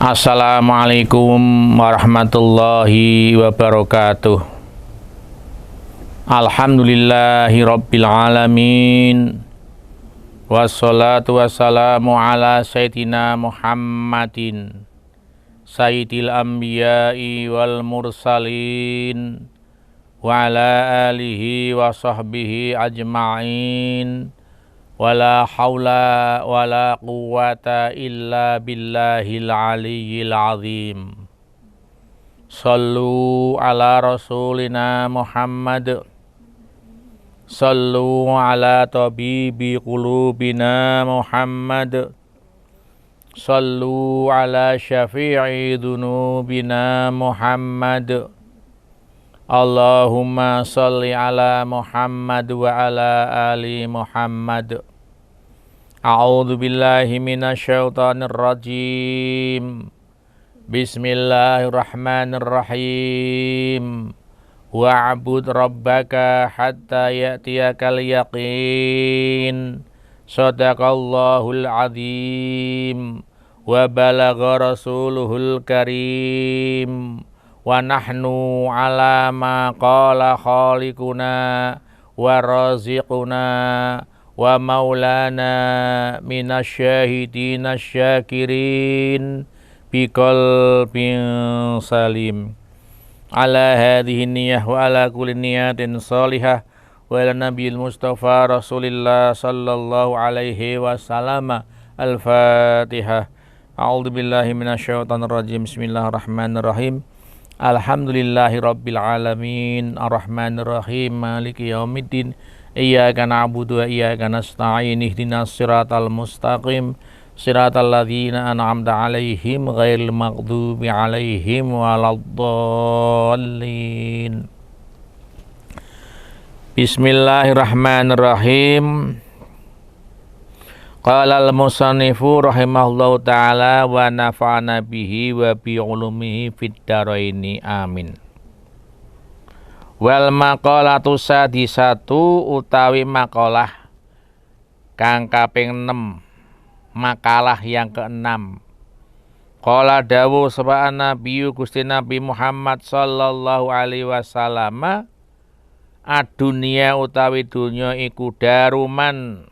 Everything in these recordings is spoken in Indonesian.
Assalamualaikum warahmatullahi wabarakatuh. Alhamdulillahi rabbil alamin. Wassalatu wassalamu ala sayyidina Muhammadin sayyidil anbiya'i wal mursalin wa ala alihi wa sahbihi ajma'in. Wala haula wala quwwata illa billahil aliyyil azim. Sallu ala rasulina Muhammad. Sallu ala tabibi qulubina Muhammad. Sallu ala syafi'i dhunubina Muhammad. Allahumma salli ala Muhammad wa ala ali Muhammad. A'udzu billahi minasyaitonir rajim. Bismillahirrahmanirrahim. Wa'bud rabbaka hatta ya'tiyakal yaqin. Shadaqallahul azim. Wa balagha rasuluhul karim. Wa nahnu ala ma qala khaliquna wa raziquna wa maulana minasyahidina syakirin biqalbin salim. Ala hadhihi niyah wa ala kulli niyatin salihah wa ala nabiyil mustafa rasulillah sallallahu alaihi wasallam. Al-Fatihah. A'udzu billahi minasyaitonir rajim. Bismillahirrahmanirrahim. Alhamdulillahi rabbil alamin. Ar-Rahmanir-Rahim. Maliki yaumiddin. Iyyaka na'budu wa iyyaka nasta'in. Ihdinas siratal mustaqim. Siratal ladzina an'amta 'alaihim ghairil maghdubi 'alaihim waladdallin. Bismillahirrahmanirrahim. Qala al-musannifu rahimahullahu ta'ala wa nafa'ana bihi wa bi ulumihi fid dharaini amin. Wal maqalatu sadisatu utawi makalah kang kaping 6, makalah yang ke-6. Qala dawu sapa Nabi Gusti Nabi Muhammad sallallahu alaihi wasallam, adunya utawi dunya iku daruman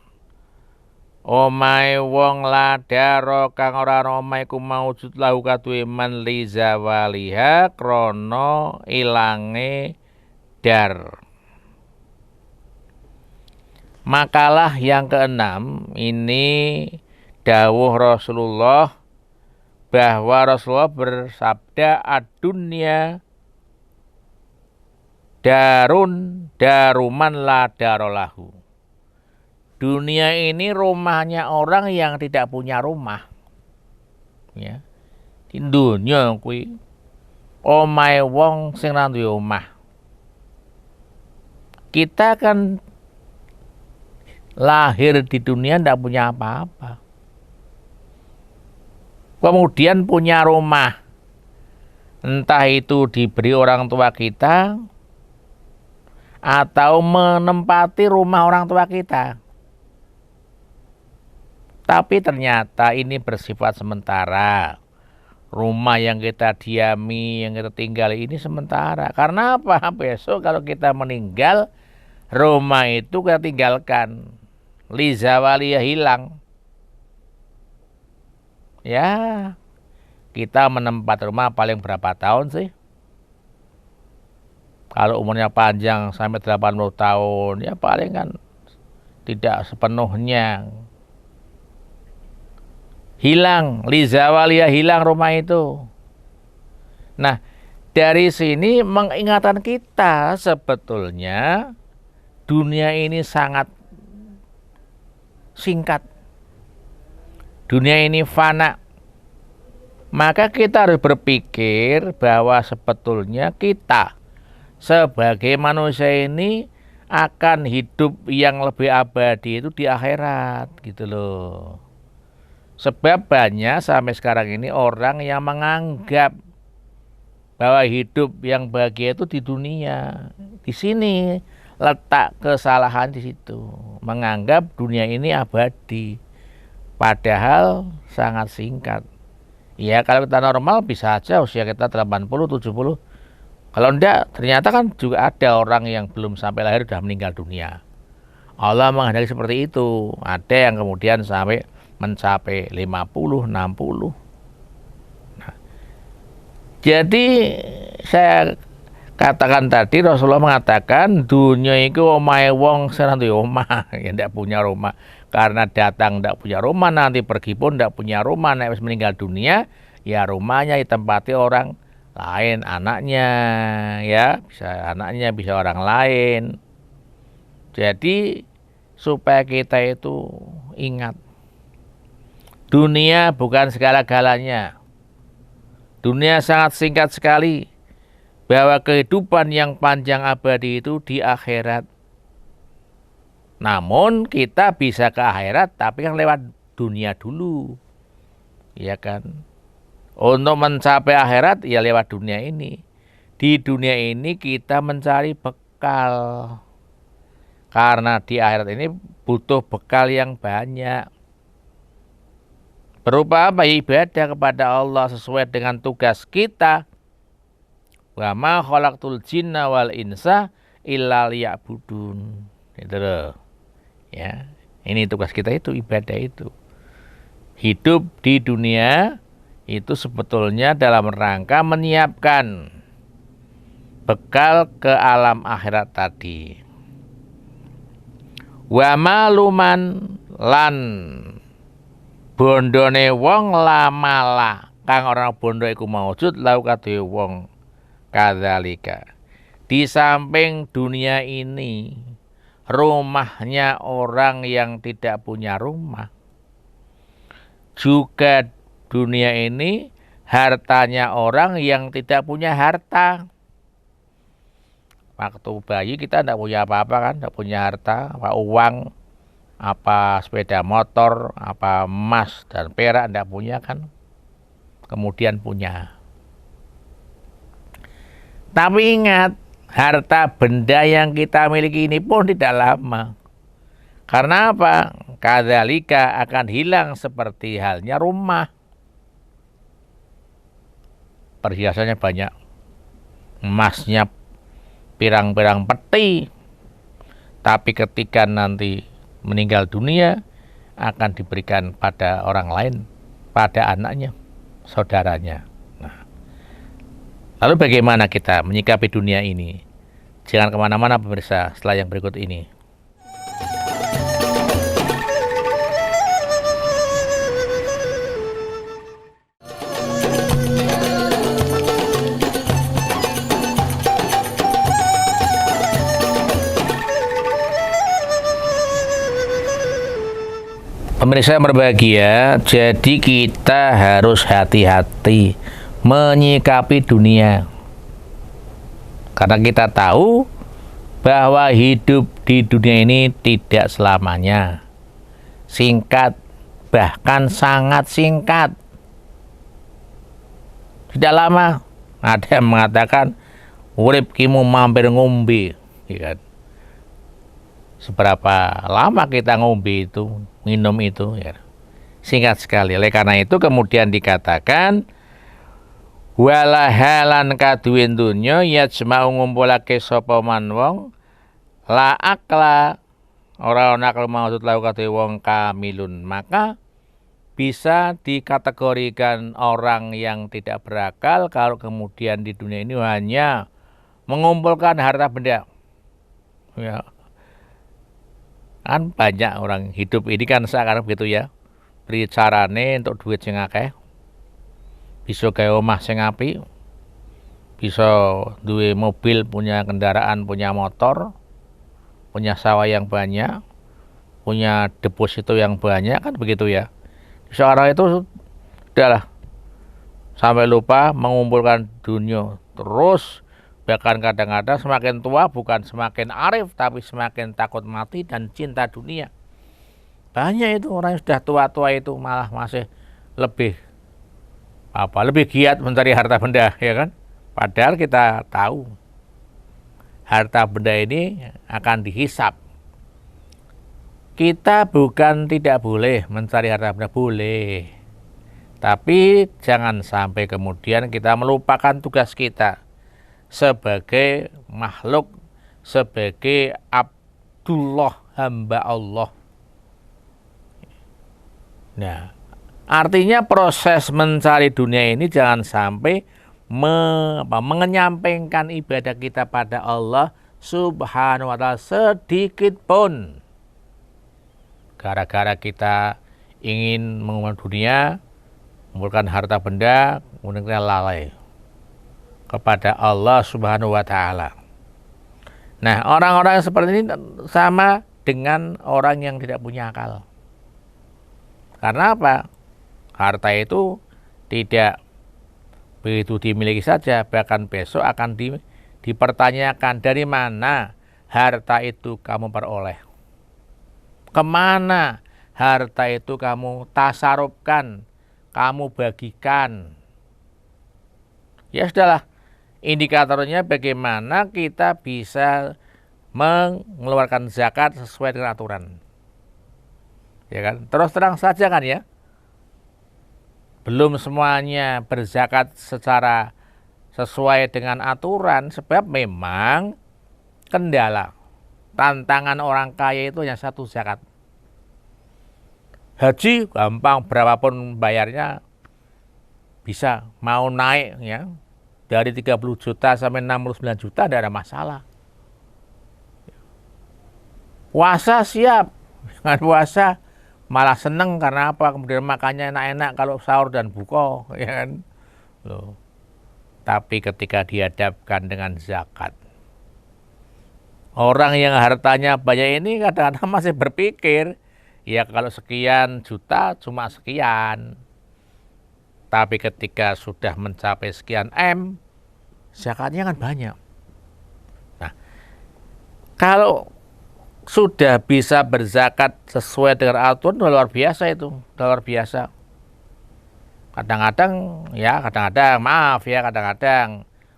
omahe wong ladaro kang ora ana omahe ku maujud lahu kaduwe man li zawaliha krana ilange dar. Makalah yang ke-6 ini dawuh Rasulullah bahwa Rasulullah bersabda adunya daruman la darolahu. Dunia ini rumahnya orang yang tidak punya rumah. Ya. Di dunia kuwi omahe wong sing ora duwe omah. Kita kan lahir di dunia ndak punya apa-apa. Kemudian punya rumah. Entah itu diberi orang tua kita atau menempati rumah orang tua kita. Tapi ternyata ini bersifat sementara. Rumah yang kita diami, yang kita tinggali ini sementara. Karena apa? Besok kalau kita meninggal, rumah itu kita tinggalkan. Lizawaliyah hilang. Ya, kita menempat rumah paling berapa tahun sih? Kalau umurnya panjang sampai 80 tahun, ya paling kan tidak sepenuhnya. Hilang, lizawaliyah hilang rumah itu. Nah, dari sini mengingatkan kita sebetulnya dunia ini sangat singkat. Dunia ini fana. Maka kita harus berpikir bahwa sebetulnya kita sebagai manusia ini akan hidup yang lebih abadi itu di akhirat gitu loh. Sebab banyak sampai sekarang ini orang yang menganggap bahwa hidup yang bahagia itu di dunia. Di sini letak kesalahan di situ. Menganggap dunia ini abadi. Padahal sangat singkat. Ya kalau kita normal bisa aja usia kita 80, 70. Kalau enggak, ternyata kan juga ada orang yang belum sampai lahir sudah meninggal dunia. Allah menghendaki seperti itu. Ada yang kemudian sampai mencapai 50, 60. Jadi saya katakan tadi Rasulullah mengatakan dunia itu omahe wong sing duwe omah, ya ndak punya rumah. Karena datang ndak punya rumah, nanti pergi pun ndak punya rumah, nek wis meninggal dunia, ya rumahnya ditempati orang lain, anaknya, ya bisa anaknya, bisa orang lain. Jadi supaya kita itu ingat, dunia bukan segala-galanya. Dunia sangat singkat sekali, bahwa kehidupan yang panjang abadi itu di akhirat. Namun kita bisa ke akhirat tapi kan lewat dunia dulu. Ya kan? Untuk mencapai akhirat ya lewat dunia ini. Di dunia ini kita mencari bekal. Karena di akhirat ini butuh bekal yang banyak. Berupa apa? Ibadah kepada Allah sesuai dengan tugas kita. Wa ma khalaqtul jinna wal insa illa liya'budun. Itu loh. Ya. Ini tugas kita itu ibadah itu. Hidup di dunia itu sebetulnya dalam rangka menyiapkan bekal ke alam akhirat tadi. Wa maluman lan bondone wong lamala kang orang bondo iku maujud lau kadhe wong kadzalika. Di samping dunia ini rumahnya orang yang tidak punya rumah, juga dunia ini hartanya orang yang tidak punya harta. Waktu bayi kita tidak punya apa-apa kan, tidak punya harta, apa uang, apa sepeda motor, apa emas dan perak tidak punya kan. Kemudian punya. Tapi ingat, harta benda yang kita miliki ini pun tidak lama. Karena apa? Kadzalika akan hilang seperti halnya rumah. Perhiasannya banyak. Emasnya pirang-pirang peti. Tapi ketika nanti meninggal dunia akan diberikan pada orang lain, pada anaknya, saudaranya. Nah, lalu bagaimana kita menyikapi dunia ini? Jangan kemana-mana pemirsa setelah yang berikut ini. Pemirsa yang berbahagia, jadi kita harus hati-hati menyikapi dunia. Karena kita tahu bahwa hidup di dunia ini tidak selamanya. Singkat, bahkan sangat singkat. Tidak lama. Ada yang mengatakan, urip kimu mampir ngombe. Ya kan? Seberapa lama kita ngombe itu, minum itu, ya. Singkat sekali. Oleh karena itu kemudian dikatakan walahalan kaduwin dunya yajma'u ngumpulake sapa man wong la akla ora ana akal maksud lau kadhe wong kamilun, maka bisa dikategorikan orang yang tidak berakal kalau kemudian di dunia ini hanya mengumpulkan harta benda. Ya. Kan banyak orang hidup ini kan sekarang begitu ya. Beri carane untuk duit sing akeh. Bisa gawe omah sing apik. Bisa duwe mobil, punya kendaraan, punya motor, punya sawah yang banyak, punya deposito yang banyak kan begitu ya. Seorang itu udahlah sampai lupa mengumpulkan dunia. Terus bahkan kadang-kadang semakin tua bukan semakin arif tapi semakin takut mati dan cinta dunia. Banyak itu orang yang sudah tua-tua itu malah masih lebih giat mencari harta benda, ya kan? Padahal kita tahu harta benda ini akan dihisap. Kita bukan tidak boleh mencari harta benda, boleh. Tapi jangan sampai kemudian kita melupakan tugas kita sebagai makhluk, sebagai Abdullah, hamba Allah. Nah, artinya proses mencari dunia ini jangan sampai menyampaikan ibadah kita pada Allah Subhanahu wa ta'ala sedikit pun. Gara-gara kita ingin mengumpulkan dunia, mengumpulkan harta benda, kemudian kita lalai kepada Allah Subhanahu wa ta'ala. Nah, orang-orang yang seperti ini sama dengan orang yang tidak punya akal. Karena apa? Harta itu tidak begitu dimiliki saja, bahkan besok akan dipertanyakan dari mana harta itu kamu peroleh. Kemana harta itu kamu tasarufkan, kamu bagikan. Ya sudahlah, indikatornya bagaimana kita bisa mengeluarkan zakat sesuai dengan aturan. Ya kan? Terus terang saja kan ya. Belum semuanya berzakat secara sesuai dengan aturan, sebab memang kendala. Tantangan orang kaya itu hanya satu, zakat. Haji gampang, berapapun bayarnya bisa, mau naik ya dari 30 juta sampai 69 juta tidak ada masalah. Puasa siap, dengan puasa malah seneng karena apa? Kemudian makannya enak-enak kalau sahur dan buka, ya kan? Loh. Tapi ketika dihadapkan dengan zakat, orang yang hartanya banyak ini kadang-kadang masih berpikir, ya kalau sekian juta cuma sekian. Tapi ketika sudah mencapai sekian M, zakatnya kan banyak. Nah, kalau sudah bisa berzakat sesuai dengan aturan, luar biasa itu, luar biasa. Kadang-kadang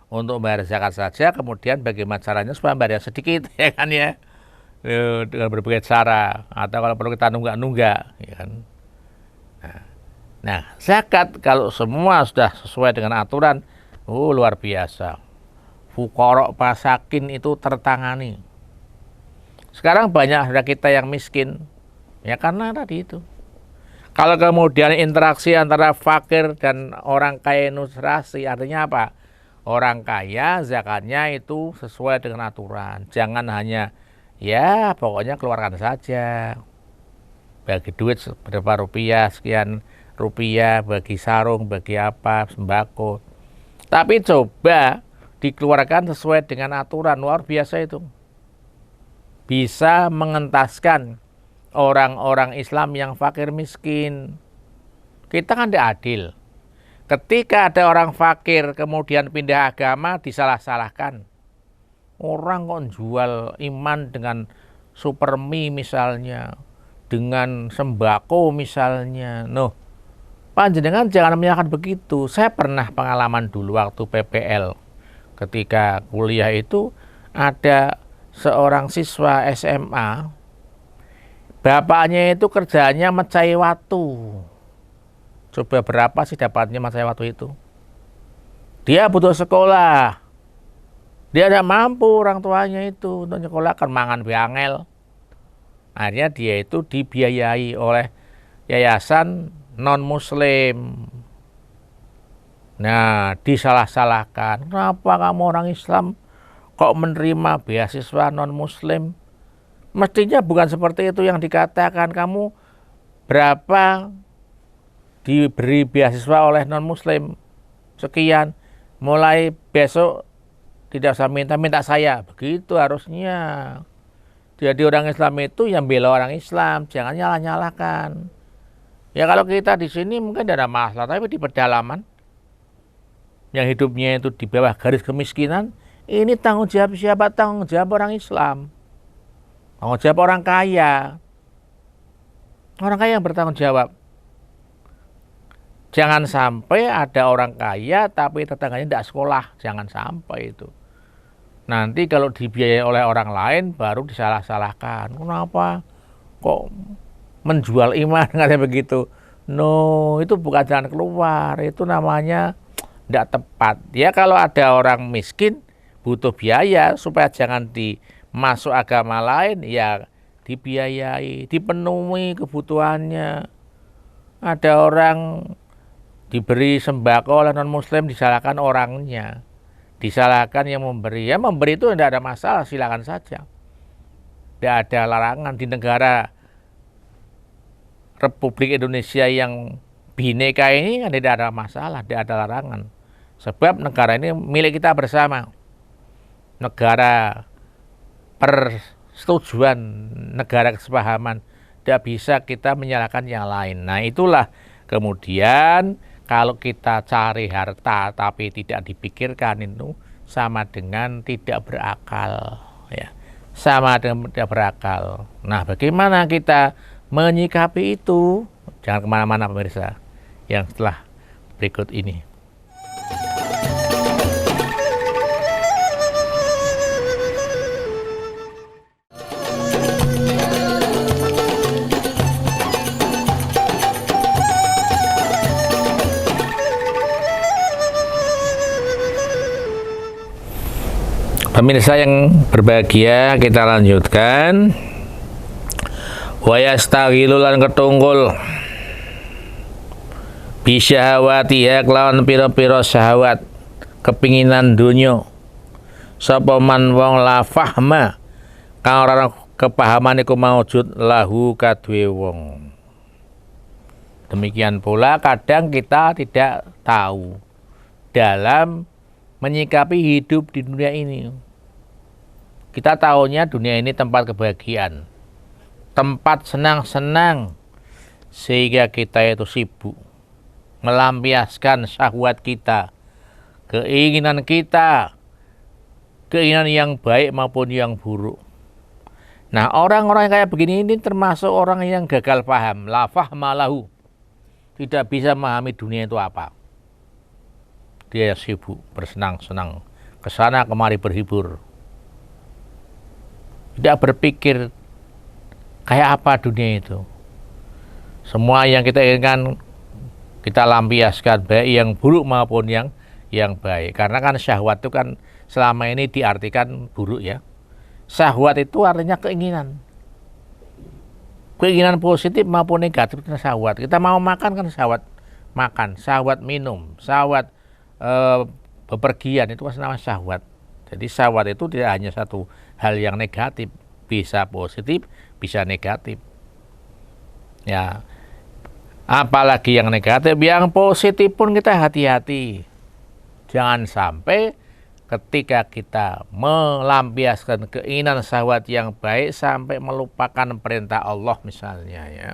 untuk bayar zakat saja, kemudian bagaimana caranya supaya bayar sedikit, ya kan ya, dengan berbagai cara, atau kalau perlu kita nunggak-nunggak, ya kan. Nah, zakat kalau semua sudah sesuai dengan aturan, luar biasa. Fuqara masakin itu tertangani. Sekarang banyak ada kita yang miskin, ya karena tadi itu. Kalau kemudian interaksi antara fakir dan orang kaya ilustrasi, artinya apa? Orang kaya zakatnya itu sesuai dengan aturan. Jangan hanya, ya pokoknya keluarkan saja. Bagi duit berapa rupiah, sekian rupiah, bagi sarung, bagi apa, sembako. Tapi coba dikeluarkan sesuai dengan aturan, luar biasa itu. Bisa mengentaskan orang-orang Islam yang fakir miskin. Kita kan tidak adil. Ketika ada orang fakir kemudian pindah agama, disalah-salahkan. Orang kok jual iman dengan super mie misalnya, dengan sembako misalnya. Panjenengan jangan menyalahkan begitu. Saya pernah pengalaman dulu waktu PPL. Ketika kuliah itu ada seorang siswa SMA, bapaknya itu kerjanya mecahi watu. Coba berapa sih dapatnya mecahi watu itu? Dia butuh sekolah. Dia tidak mampu orang tuanya itu untuk nyekolahkan, mangan biangel. Akhirnya dia itu dibiayai oleh yayasan non-muslim. Nah, disalah-salahkan. Kenapa kamu orang Islam kok menerima beasiswa non-muslim? Mestinya bukan seperti itu yang dikatakan. Kamu berapa diberi beasiswa oleh non-muslim? Sekian. Mulai besok tidak usah minta saya. Begitu harusnya. Jadi orang Islam itu yang bela orang Islam. Jangan nyalah-nyalahkan. Ya kalau kita di sini mungkin tidak ada masalah. Tapi di pedalaman, yang hidupnya itu di bawah garis kemiskinan, ini tanggung jawab siapa? Tanggung jawab orang Islam. Tanggung jawab orang kaya. Orang kaya yang bertanggung jawab. Jangan sampai ada orang kaya tapi tetangganya tidak sekolah. Jangan sampai itu. Nanti kalau dibiayai oleh orang lain baru disalah-salahkan. Kenapa kok menjual iman, katanya begitu. No, itu bukan jalan keluar, itu namanya tidak tepat. Ya kalau ada orang miskin butuh biaya supaya jangan dimasuk agama lain, ya dibiayai, dipenuhi kebutuhannya. Ada orang diberi sembako oleh non muslim, disalahkan orangnya, disalahkan yang memberi. Ya memberi itu tidak ada masalah, silakan saja, tidak ada larangan. Di negara Republik Indonesia yang bineka ini kan tidak ada masalah, tidak ada larangan. Sebab negara ini milik kita bersama, negara persetujuan, negara kesepahaman. Tidak bisa kita menyalahkan yang lain. Nah itulah kemudian kalau kita cari harta tapi tidak dipikirkan, itu sama dengan tidak berakal, ya. Sama dengan tidak berakal. Nah bagaimana kita menyikapi itu? Jangan kemana-mana pemirsa yang setelah berikut ini. Pemirsa yang berbahagia, kita lanjutkan. Wa yastaghilul lan ketunggul bisyahawatiha kelawan pira-pira syahwat, kepinginan dunya. Sapa man wong la fahma kang ora kepahaman iku maujud lahu kaduwe wong. Demikian pula kadang kita tidak tahu dalam menyikapi hidup di dunia ini. Kita tahunya dunia ini tempat kebahagiaan, tempat senang-senang, sehingga kita itu sibuk melampiaskan syahwat kita, keinginan kita, keinginan yang baik maupun yang buruk. Nah orang-orang yang kayak begini ini termasuk orang yang gagal paham, la fahma lahu, tidak bisa memahami dunia itu apa. Dia sibuk bersenang-senang, kesana kemari berhibur, tidak berpikir kayak apa dunia itu. Semua yang kita inginkan kita lampiaskan, baik yang buruk maupun yang baik. Karena kan syahwat itu kan selama ini diartikan buruk ya. Syahwat itu artinya keinginan. Keinginan positif maupun negatif itu syahwat. Kita mau makan kan syahwat makan, syahwat minum, syahwat bepergian, itu kan namanya syahwat. Jadi syahwat itu tidak hanya satu hal yang negatif, bisa positif, bisa negatif. Ya, apalagi yang negatif, yang positif pun kita hati-hati. Jangan sampai ketika kita melampiaskan keinginan syahwat yang baik sampai melupakan perintah Allah misalnya ya.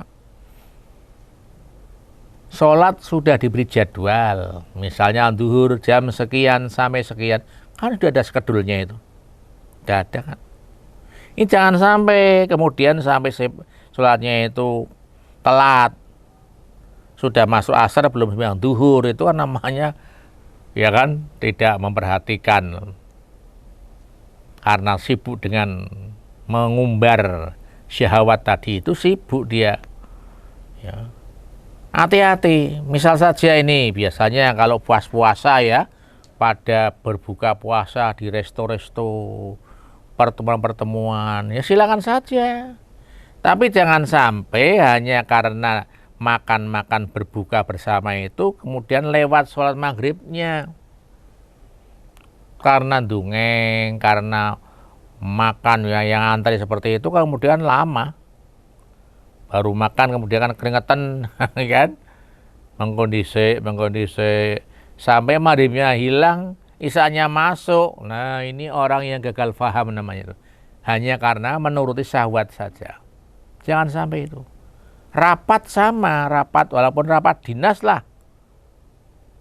Sholat sudah diberi jadwal, misalnya zuhur jam sekian sampai sekian, kan sudah ada skedulnya itu. Tidak ada kan. Ini jangan sampai kemudian sampai sholatnya itu telat. Sudah masuk asar belum sembahyang zuhur, itu kan namanya ya kan tidak memperhatikan. Karena sibuk dengan mengumbar syahwat tadi, itu sibuk dia. Ya. Hati-hati, misal saja ini biasanya kalau puasa ya, pada berbuka puasa di resto-resto, pertemuan-pertemuan, ya silakan saja. Tapi jangan sampai hanya karena makan-makan berbuka bersama itu kemudian lewat sholat maghribnya. Karena dungeng, karena makan ya yang antri seperti itu kemudian lama. Baru makan kemudian kan keringetan kan, mengkondisi sampai maghribnya hilang, isanya masuk. Nah ini orang yang gagal paham namanya itu, hanya karena menuruti syahwat saja. Jangan sampai itu. Rapat sama rapat, walaupun rapat dinas lah,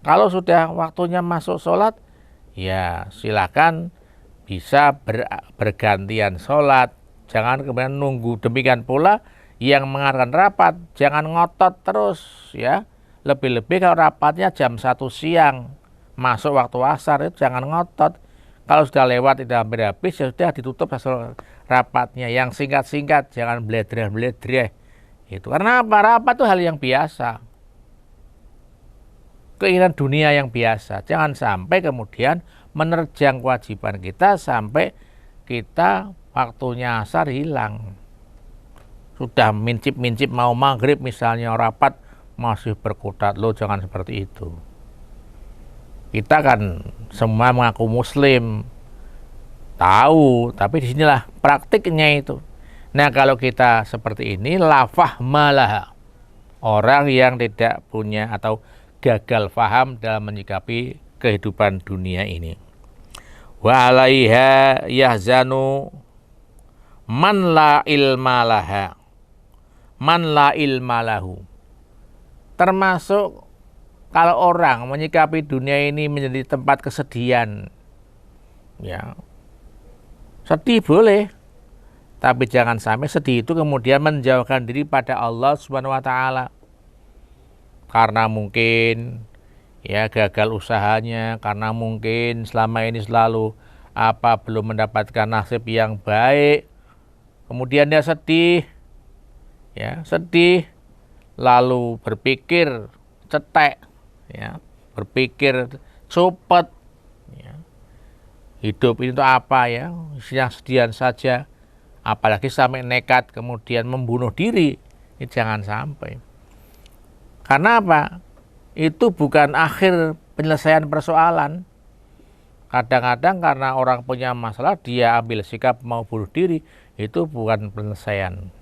kalau sudah waktunya masuk sholat ya silakan bisa bergantian sholat, jangan kemudian nunggu. Demikian pula yang mengadakan rapat, jangan ngotot terus ya. Lebih-lebih kalau rapatnya jam 1 siang, masuk waktu asar, itu jangan ngotot. Kalau sudah lewat tidak hampir habis, ya sudah ditutup hasil rapatnya. Yang singkat-singkat, jangan bledreh-bledreh. Itu karena apa? Rapat itu hal yang biasa. keinginan dunia yang biasa. Jangan sampai kemudian menerjang kewajiban kita sampai kita waktunya asar hilang. Sudah mincip-mincip mau maghrib misalnya rapat masih berkutat, lo jangan seperti itu. Kita kan semua mengaku muslim, tahu, tapi disinilah praktiknya itu. Nah kalau kita seperti ini, la fahmalah, orang yang tidak punya atau gagal faham dalam menyikapi kehidupan dunia ini. Wa alaiha yahzanu man la ilma laha, man la ilma lahu. Termasuk kalau orang menyikapi dunia ini menjadi tempat kesedihan, ya sedih boleh, tapi jangan sampai sedih itu kemudian menjauhkan diri pada Allah Subhanahu wa taala. Karena mungkin ya gagal usahanya, karena mungkin selama ini selalu belum mendapatkan nasib yang baik. Kemudian dia sedih. Ya, sedih lalu berpikir cetek, ya, berpikir cepet, ya. Hidup itu apa ya, yang sedihan saja, apalagi sampai nekat kemudian membunuh diri, ini jangan sampai. Karena apa? Itu bukan akhir penyelesaian persoalan. Kadang-kadang karena orang punya masalah dia ambil sikap mau bunuh diri, itu bukan penyelesaian.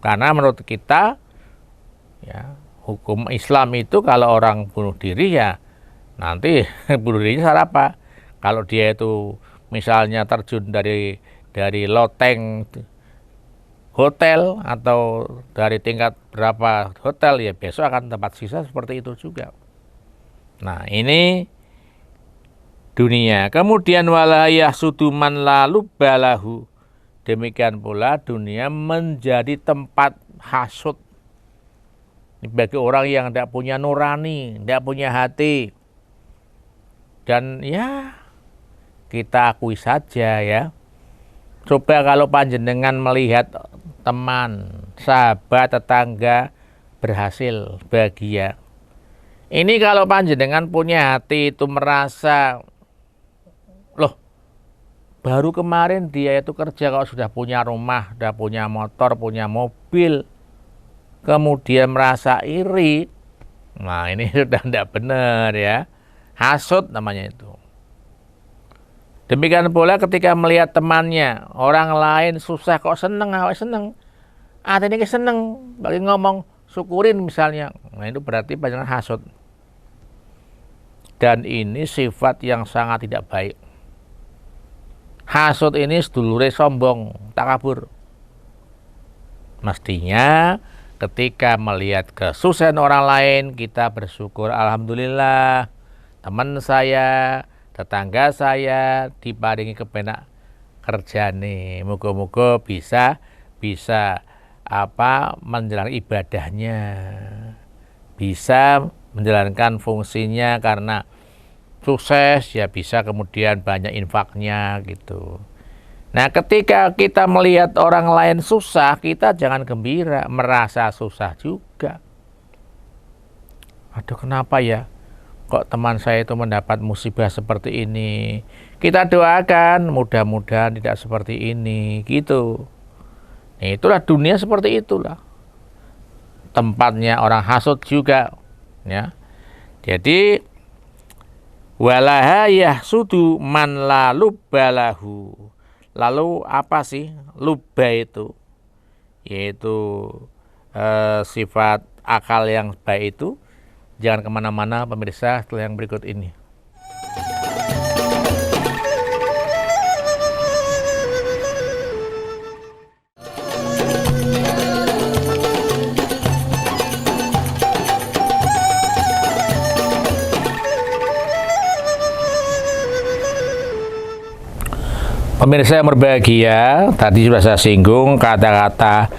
Karena menurut kita ya, hukum Islam itu kalau orang bunuh diri ya nanti bunuh dirinya salah apa? Kalau dia itu misalnya terjun dari loteng hotel atau dari tingkat berapa hotel, ya besok akan tempat sisa seperti itu juga. Nah ini dunia. Kemudian walayah suduman lalu balahu. Demikian pula dunia menjadi tempat hasud bagi orang yang tidak punya nurani, tidak punya hati. Dan ya kita akui saja ya. Coba kalau panjenengan melihat teman, sahabat, tetangga berhasil, bahagia. Ini kalau panjenengan punya hati itu merasa, loh baru kemarin dia itu kerja kalau sudah punya rumah, sudah punya motor, punya mobil, kemudian merasa iri. Nah ini sudah tidak benar ya, hasud namanya itu. Demikian pula ketika melihat temannya, orang lain susah kok seneng, awak seneng. Ini seneng, bagi ngomong syukurin misalnya. Nah itu berarti panjenengan hasud. Dan ini sifat yang sangat tidak baik. Hasud ini sedulure sombong, takabur. Mestinya ketika melihat kesuksesan orang lain, kita bersyukur, alhamdulillah teman saya, tetangga saya diparingi kepenak kerjane. Moga-moga bisa menjalankan ibadahnya, bisa menjalankan fungsinya karena sukses, ya bisa kemudian banyak infaknya gitu. Nah ketika kita melihat orang lain susah, kita jangan gembira, merasa susah juga. Aduh kenapa ya kok teman saya itu mendapat musibah seperti ini. Kita doakan mudah-mudahan tidak seperti ini gitu. Nah, itulah dunia seperti itulah. Tempatnya orang hasud juga ya. Jadi walaha yahsudu man la lubbalahu. Lalu apa sih lubba itu? Yaitu sifat akal yang baik itu. Jangan kemana-mana pemirsa setelah yang berikut ini. Pemirsa yang berbahagia, tadi sudah saya singgung kata-kata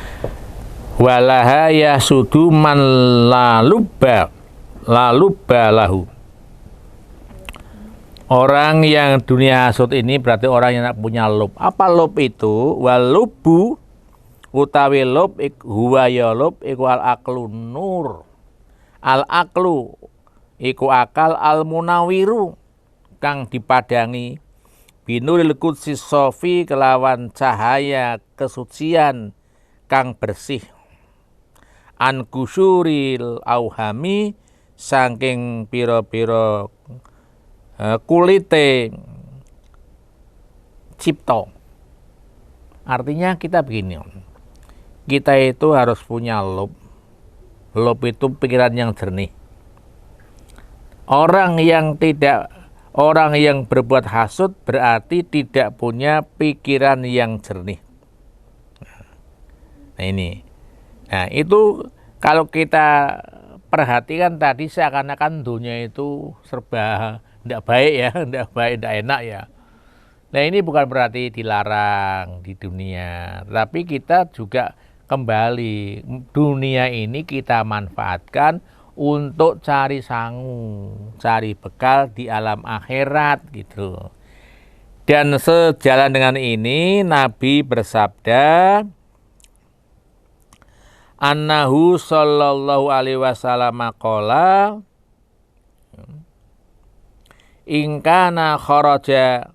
walaha yasudu man la lubba lahu. Orang yang dunia hasud ini berarti orang yang tidak punya lub. Apa lub itu? Walubu utawi lub huwa ya lub iku al aqlu nur. Al aqlu iku akal al-munawiru kang dipadangi binuril qudsi sofi kelawan cahaya kesucian kang bersih an kusyuril auhami saking pira-pira kulite cipta. Artinya kita begini, kita itu harus punya lob. Lob itu pikiran yang jernih. Orang yang berbuat hasud berarti tidak punya pikiran yang jernih. Nah ini. Nah itu kalau kita perhatikan tadi seakan-akan dunia itu serba tidak baik ya, tidak baik, tidak enak ya. Nah ini bukan berarti dilarang di dunia, tapi kita juga kembali dunia ini kita manfaatkan untuk cari sangu, cari bekal di alam akhirat gitu. Dan sejalan dengan ini Nabi bersabda, annahu sallallahu alaihi wasallam qala ingkana kharaja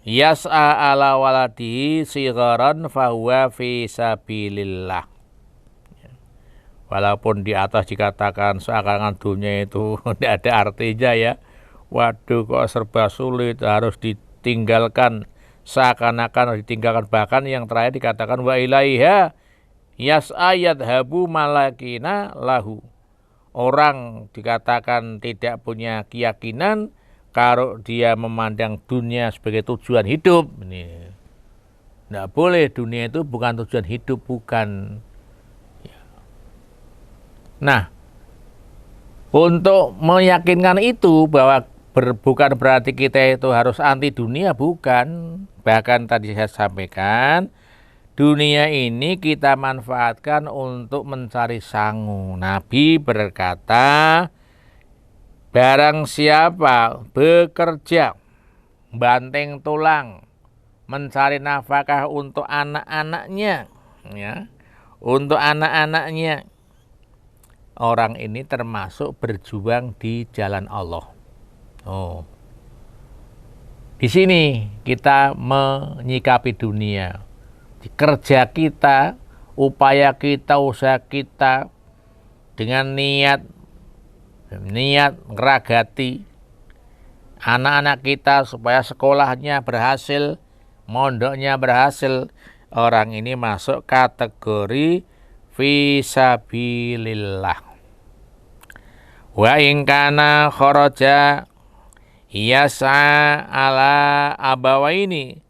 yas'a ala waladihi sigharan fahuwa fi sabilillah. Walaupun di atas dikatakan seakan-akan dunia itu tidak ada artinya ya. Waduh kok serba sulit, harus ditinggalkan, seakan-akan harus ditinggalkan. Bahkan yang terakhir dikatakan wa ilaiha yas'a yadhabu malakina lahu. Orang dikatakan tidak punya keyakinan kalau dia memandang dunia sebagai tujuan hidup. Ini tidak boleh, dunia itu bukan tujuan hidup, bukan. Nah, untuk meyakinkan itu bahwa bukan berarti kita itu harus anti dunia, bukan. Bahkan tadi saya sampaikan, dunia ini kita manfaatkan untuk mencari sangu. Nabi berkata, barang siapa bekerja, banting tulang, mencari nafkah untuk anak-anaknya, ya, untuk anak-anaknya, orang ini termasuk berjuang di jalan Allah. Di sini kita menyikapi dunia. Kerja kita, upaya kita, usaha kita dengan niat ngeragati anak-anak kita supaya sekolahnya berhasil, mondoknya berhasil. Orang ini masuk kategori fisabilillah. Wa in kana kharaja yasa ala abawaini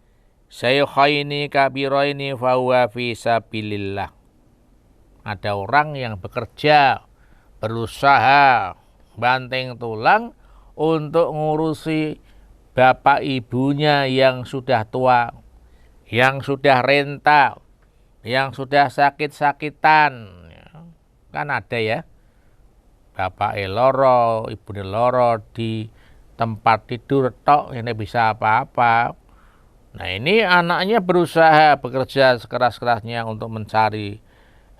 sayyukhaini kabiraini fa huwa fisabilillah. Ada orang yang bekerja, berusaha, banting tulang untuk ngurusi bapak ibunya yang sudah tua, yang sudah renta, yang sudah sakit-sakitan. Kan ada ya, bapak loro, ibu loro di tempat tidur tok, ini bisa apa-apa. Nah ini anaknya berusaha, bekerja sekeras-kerasnya untuk mencari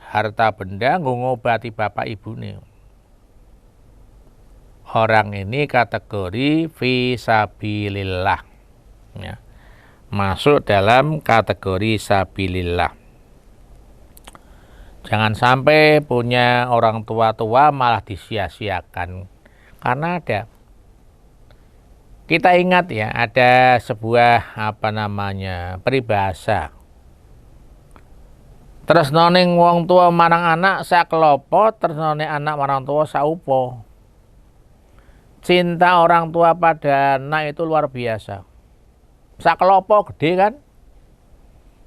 harta benda, ngobati bapak ibu nih. Orang ini kategori fisabilillah, ya, masuk dalam kategori sabilillah. Jangan sampai punya orang tua-tua malah disia-siakan. Karena kita ingat ya, ada sebuah peribahasa. Terus noning wong tua marang anak saklopo, terus noning anak marang tua saupo. Cinta orang tua pada anak itu luar biasa. Saklopo gede kan?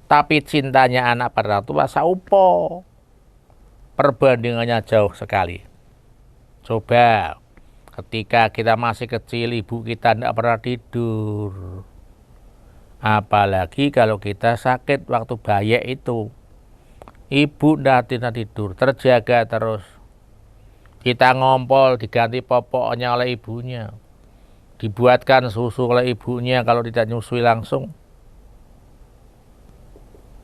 Tapi cintanya anak pada orang tua saupo. Perbandingannya jauh sekali. Coba ketika kita masih kecil, ibu kita tidak pernah tidur. Apalagi kalau kita sakit waktu bayi itu. Ibu tidak tidur, terjaga terus. Kita ngompol, diganti popoknya oleh ibunya. Dibuatkan susu oleh ibunya kalau tidak nyusui langsung.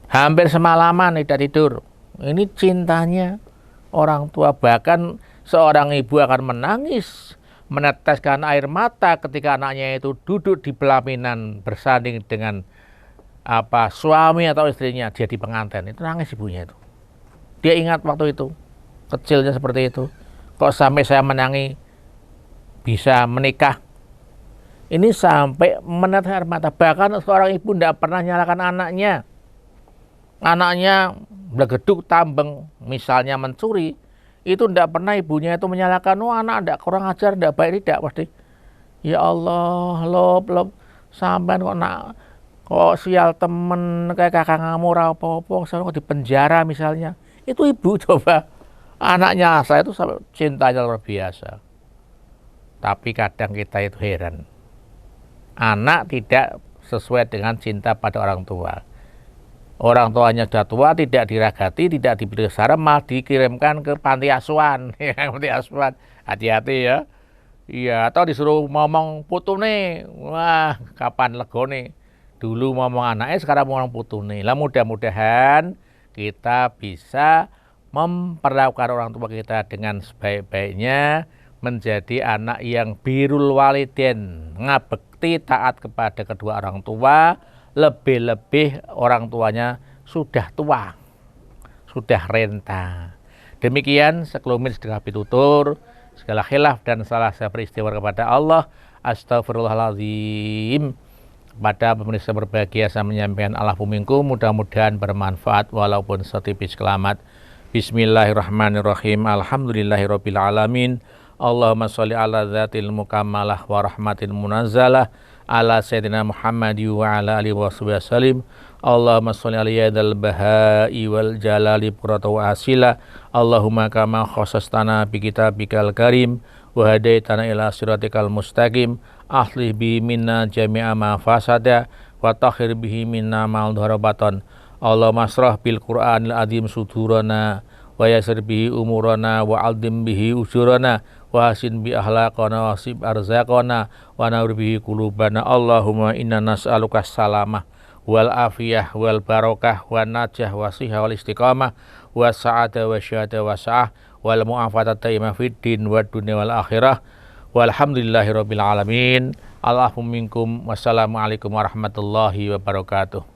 Hampir semalaman tidak tidur. Ini cintanya orang tua, bahkan Seorang ibu akan menangis, meneteskan air mata ketika anaknya itu duduk di pelaminan bersanding dengan suami atau istrinya jadi pengantin. Itu nangis ibunya itu. Dia ingat waktu itu, kecilnya seperti itu. Kok sampai saya menangi bisa menikah. Ini sampai menetes air mata. Bahkan seorang ibu tidak pernah nyalakan anaknya. Anaknya blegeduk tambeng, misalnya mencuri, itu tidak pernah ibunya itu menyalahkan, anak tidak kurang ajar, tidak baik, tidak pasti. Ya Allah, lop, sampean kok sial temen kayak kakak ngamur apa-apa, kok di penjara misalnya. Itu ibu coba. Anaknya saya itu sampai cintanya luar biasa. Tapi kadang kita itu heran. Anak tidak sesuai dengan cinta pada orang tua. Orang tuanya sudah tua, tidak diragati, tidak diberi saran, malah dikirimkan ke panti asuhan. Panti asuhan, hati-hati ya. Iya, atau disuruh ngomong putune. Wah, kapan legone? Dulu ngomong anaknya, sekarang ngomong putune. Lah mudah-mudahan kita bisa memperlakukan orang tua kita dengan sebaik-baiknya, menjadi anak yang birrul walidain, ngabekti taat kepada kedua orang tua. Lebih-lebih orang tuanya sudah tua, sudah renta. Demikian sekelumit sedekah pitutur, segala khilaf dan salah saya beristighfar kepada Allah. Astagfirullahaladzim. Pada pemirsa berbahagia saya menyampaikan Allahu minkum, mudah-mudahan bermanfaat walaupun setipis kelamat. Bismillahirrahmanirrahim. Alhamdulillahirabbil alamin. Allahumma sholli ala dzatil mukammalah wa rahmatil munazzalah ala sayyidina Muhammad wa ala alihi wasallam. Allahumma sholli ala yadal bahai wal jalali qurrata wa asila. Allahumma kama khassastana bi kitabikal karim wa hadaitana ila siratikal mustaqim, aslih bi minna jami'a ma fasada wa takhir bihi minna ma'al dharabatan. Allahumma asrah bil Qur'anil azim sudurana wa yasir bihi umurana wa aldim bihi ujurana wa hasin bi ahlaqana wa sib arzaqana wa nawir bihi qulubana. Allahumma inna nas'aluka salamah wal afiyah wal barakah wa najah wa sihah wal istiqamah wa sa'ada wa syahada wa sa'ah wal mu'afata taimah fid din wa dunya wal akhirah. Walhamdulillahirabbil alamin. Allahu minkum. Wassalamualaikum warahmatullahi wabarakatuh.